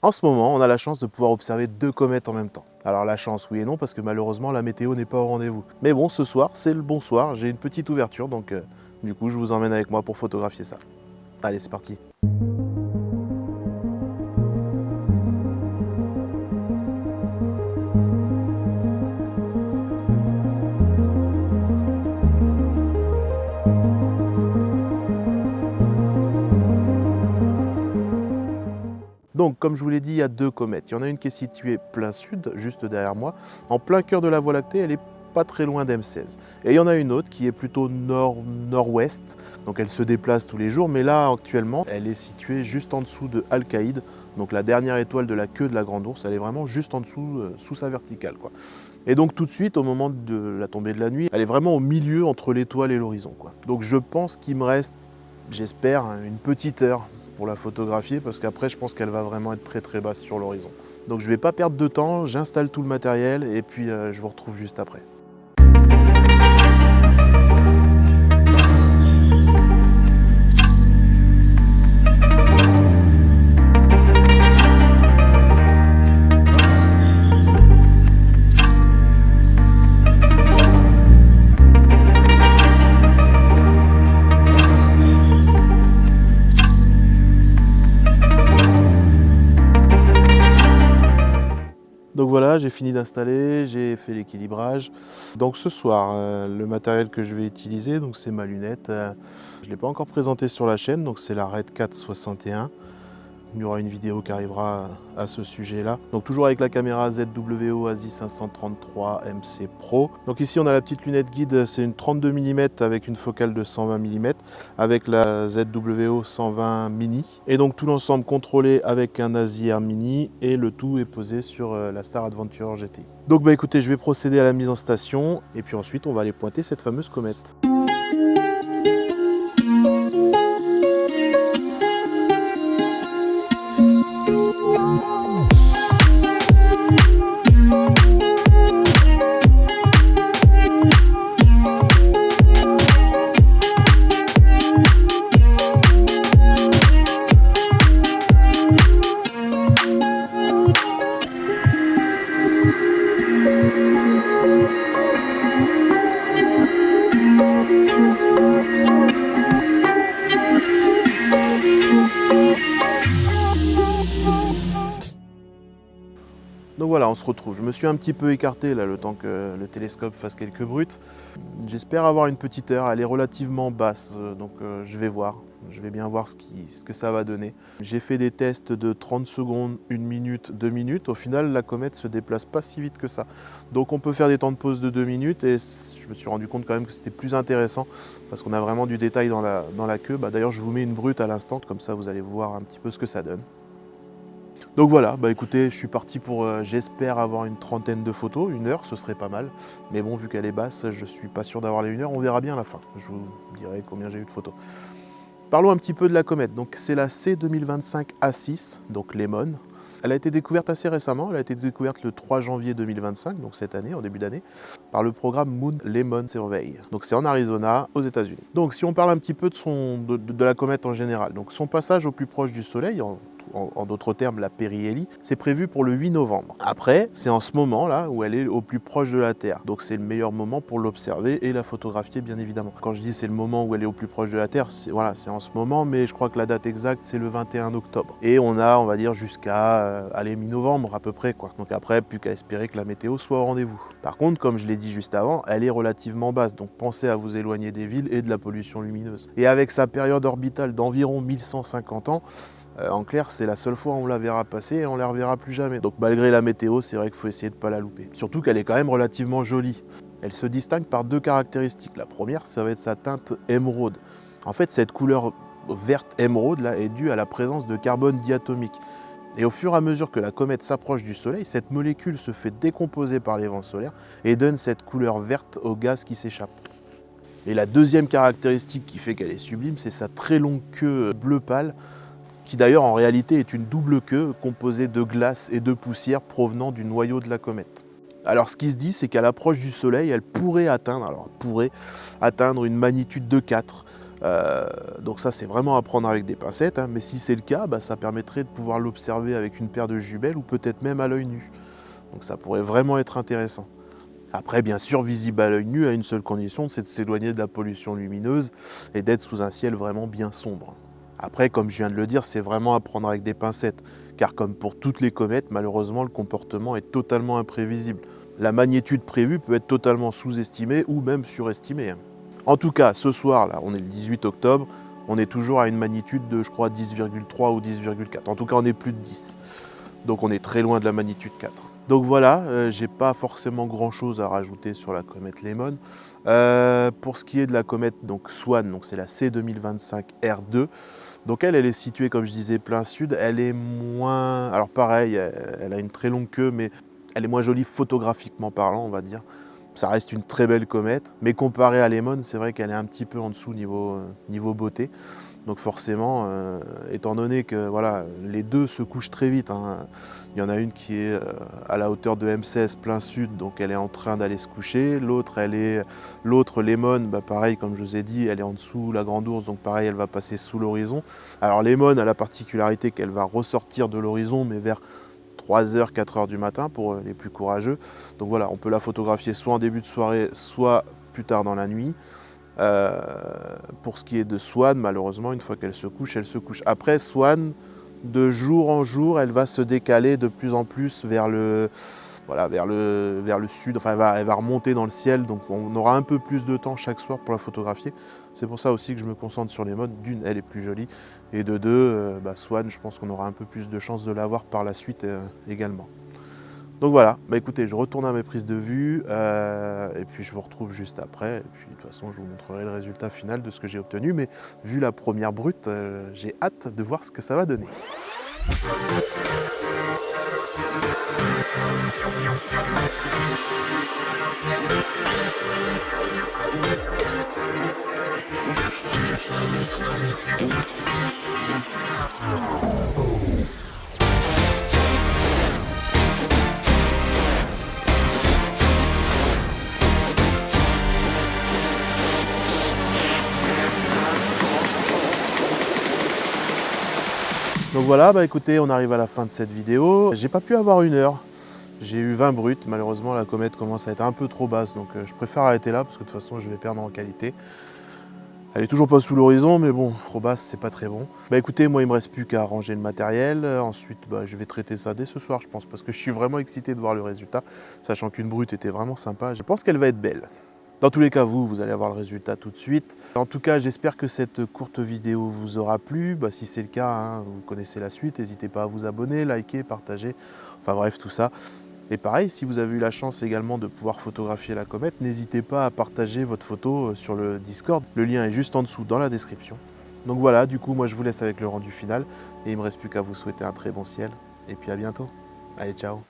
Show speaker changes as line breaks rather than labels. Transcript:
En ce moment, on a la chance de pouvoir observer 2 comètes en même temps. Alors la chance, oui et non, parce que malheureusement, la météo n'est pas au rendez-vous. Mais bon, ce soir, c'est le bon soir, j'ai une petite ouverture, donc du coup, je vous emmène avec moi pour photographier ça. Allez, c'est parti. Donc, comme je vous l'ai dit, il y a 2 comètes. Il y en a une qui est située plein sud, juste derrière moi, en plein cœur de la Voie lactée, elle est pas très loin d'M16. Et il y en a une autre qui est plutôt nord-nord-ouest, donc elle se déplace tous les jours, mais là, actuellement, elle est située juste en dessous de Alcaïde, donc la dernière étoile de la queue de la Grande Ourse, elle est vraiment juste en dessous, sous sa verticale, quoi. Et donc tout de suite, au moment de la tombée de la nuit, elle est vraiment au milieu entre l'étoile et l'horizon, quoi. Donc je pense qu'il me reste, j'espère, une petite heure pour la photographier parce qu'après je pense qu'elle va vraiment être très très basse sur l'horizon. Donc je ne vais pas perdre de temps, j'installe tout le matériel et puis je vous retrouve juste après. Donc voilà, j'ai fini d'installer, j'ai fait l'équilibrage. Donc ce soir, le matériel que je vais utiliser, donc c'est ma lunette. Je ne l'ai pas encore présenté sur la chaîne, donc c'est la Red 461. Il y aura une vidéo qui arrivera à ce sujet-là. Donc toujours avec la caméra ZWO ASI 533 MC Pro. Donc ici on a la petite lunette guide, c'est une 32 mm avec une focale de 120 mm avec la ZWO 120 Mini. Et donc tout l'ensemble contrôlé avec un ASI Air Mini et le tout est posé sur la Star Adventurer GTI. Donc bah écoutez, je vais procéder à la mise en station et puis ensuite on va aller pointer cette fameuse comète. Donc voilà, on se retrouve. Je me suis un petit peu écarté là, le temps que le télescope fasse quelques brutes. J'espère avoir une petite heure, elle est relativement basse, donc je vais voir. Je vais bien voir ce que ça va donner. J'ai fait des tests de 30 secondes, 1 minute, 2 minutes. Au final, la comète se déplace pas si vite que ça. Donc on peut faire des temps de pause de 2 minutes et je me suis rendu compte quand même que c'était plus intéressant parce qu'on a vraiment du détail dans la queue. D'ailleurs, je vous mets une brute à l'instant, comme ça vous allez voir un petit peu ce que ça donne. Donc voilà, écoutez, je suis parti pour, j'espère avoir une trentaine de photos, 1 heure, ce serait pas mal. Mais bon, vu qu'elle est basse, je suis pas sûr d'avoir les 1 heure, on verra bien à la fin. Je vous dirai combien j'ai eu de photos. Parlons un petit peu de la comète. Donc c'est la C2025 A6, donc Lemon. Elle a été découverte assez récemment, elle a été découverte le 3 janvier 2025, donc cette année, en début d'année, par le programme Moon Lemon Survey. Donc c'est en Arizona, aux États-Unis. Donc si on parle un petit peu de la comète en général, donc son passage au plus proche du Soleil, en d'autres termes la périhélie, c'est prévu pour le 8 novembre. Après, c'est en ce moment là où elle est au plus proche de la Terre. Donc c'est le meilleur moment pour l'observer et la photographier bien évidemment. Quand je dis c'est le moment où elle est au plus proche de la Terre, c'est en ce moment, mais je crois que la date exacte c'est le 21 octobre. Et on va dire jusqu'à mi-novembre à peu près, quoi. Donc après, plus qu'à espérer que la météo soit au rendez-vous. Par contre, comme je l'ai dit juste avant, elle est relativement basse, donc pensez à vous éloigner des villes et de la pollution lumineuse. Et avec sa période orbitale d'environ 1150 ans, en clair, c'est la seule fois où on la verra passer et on la reverra plus jamais. Donc malgré la météo, c'est vrai qu'il faut essayer de ne pas la louper. Surtout qu'elle est quand même relativement jolie. Elle se distingue par 2 caractéristiques. La première, ça va être sa teinte émeraude. En fait, cette couleur verte émeraude là est due à la présence de carbone diatomique. Et au fur et à mesure que la comète s'approche du Soleil, cette molécule se fait décomposer par les vents solaires et donne cette couleur verte au gaz qui s'échappe. Et la deuxième caractéristique qui fait qu'elle est sublime, c'est sa très longue queue bleu pâle, qui d'ailleurs en réalité est une double queue composée de glace et de poussière provenant du noyau de la comète. Alors ce qui se dit, c'est qu'à l'approche du Soleil, elle pourrait atteindre une magnitude de 4, Donc ça, c'est vraiment à prendre avec des pincettes, hein. Mais si c'est le cas, ça permettrait de pouvoir l'observer avec une paire de jumelles ou peut-être même à l'œil nu. Donc ça pourrait vraiment être intéressant. Après, bien sûr, visible à l'œil nu à une seule condition, c'est de s'éloigner de la pollution lumineuse et d'être sous un ciel vraiment bien sombre. Après, comme je viens de le dire, c'est vraiment à prendre avec des pincettes, car comme pour toutes les comètes, malheureusement, le comportement est totalement imprévisible. La magnitude prévue peut être totalement sous-estimée ou même surestimée. En tout cas, ce soir, là, on est le 18 octobre, on est toujours à une magnitude de, je crois, 10,3 ou 10,4. En tout cas, on est plus de 10. Donc on est très loin de la magnitude 4. Donc voilà, j'ai pas forcément grand chose à rajouter sur la comète Lehmann. Pour ce qui est de la comète donc Swan, donc c'est la C2025 R2. Donc elle est située, comme je disais, plein sud. Elle est moins... Alors pareil, elle a une très longue queue, mais elle est moins jolie photographiquement parlant, on va dire. Ça reste une très belle comète, mais comparée à Lehmann, c'est vrai qu'elle est un petit peu en dessous niveau beauté. Donc forcément, étant donné que voilà, les deux se couchent très vite, hein. Il y en a une qui est à la hauteur de M16 plein sud, donc elle est en train d'aller se coucher. L'autre Lehmann, pareil, comme je vous ai dit, elle est en dessous la Grande Ourse, donc pareil, elle va passer sous l'horizon. Alors Lehmann a la particularité qu'elle va ressortir de l'horizon, mais vers 3h, 4h du matin pour les plus courageux. Donc voilà, on peut la photographier soit en début de soirée, soit plus tard dans la nuit. Pour ce qui est de Swan, malheureusement, une fois qu'elle se couche, elle se couche. Après, Swan, de jour en jour, elle va se décaler de plus en plus vers le sud. Enfin, elle va remonter dans le ciel, donc on aura un peu plus de temps chaque soir pour la photographier. C'est pour ça aussi que je me concentre sur les modes. D'une, elle est plus jolie, et de deux, Swan, je pense qu'on aura un peu plus de chances de la voir par la suite également. Donc voilà, écoutez, je retourne à mes prises de vue et puis je vous retrouve juste après. Et puis de toute façon, je vous montrerai le résultat final de ce que j'ai obtenu. Mais vu la première brute, j'ai hâte de voir ce que ça va donner. Donc voilà, écoutez, on arrive à la fin de cette vidéo. J'ai pas pu avoir 1 heure. J'ai eu 20 brutes. Malheureusement, la comète commence à être un peu trop basse, donc je préfère arrêter là parce que de toute façon, je vais perdre en qualité. Elle est toujours pas sous l'horizon, mais bon, trop basse, c'est pas très bon. Écoutez, moi, il me reste plus qu'à ranger le matériel. Ensuite, je vais traiter ça dès ce soir, je pense, parce que je suis vraiment excité de voir le résultat, sachant qu'une brute était vraiment sympa. Je pense qu'elle va être belle. Dans tous les cas, vous allez avoir le résultat tout de suite. En tout cas, j'espère que cette courte vidéo vous aura plu. Si c'est le cas, hein, vous connaissez la suite, n'hésitez pas à vous abonner, liker, partager, enfin bref, tout ça. Et pareil, si vous avez eu la chance également de pouvoir photographier la comète, n'hésitez pas à partager votre photo sur le Discord. Le lien est juste en dessous dans la description. Donc voilà, du coup, moi je vous laisse avec le rendu final. Et il ne me reste plus qu'à vous souhaiter un très bon ciel. Et puis à bientôt. Allez, ciao.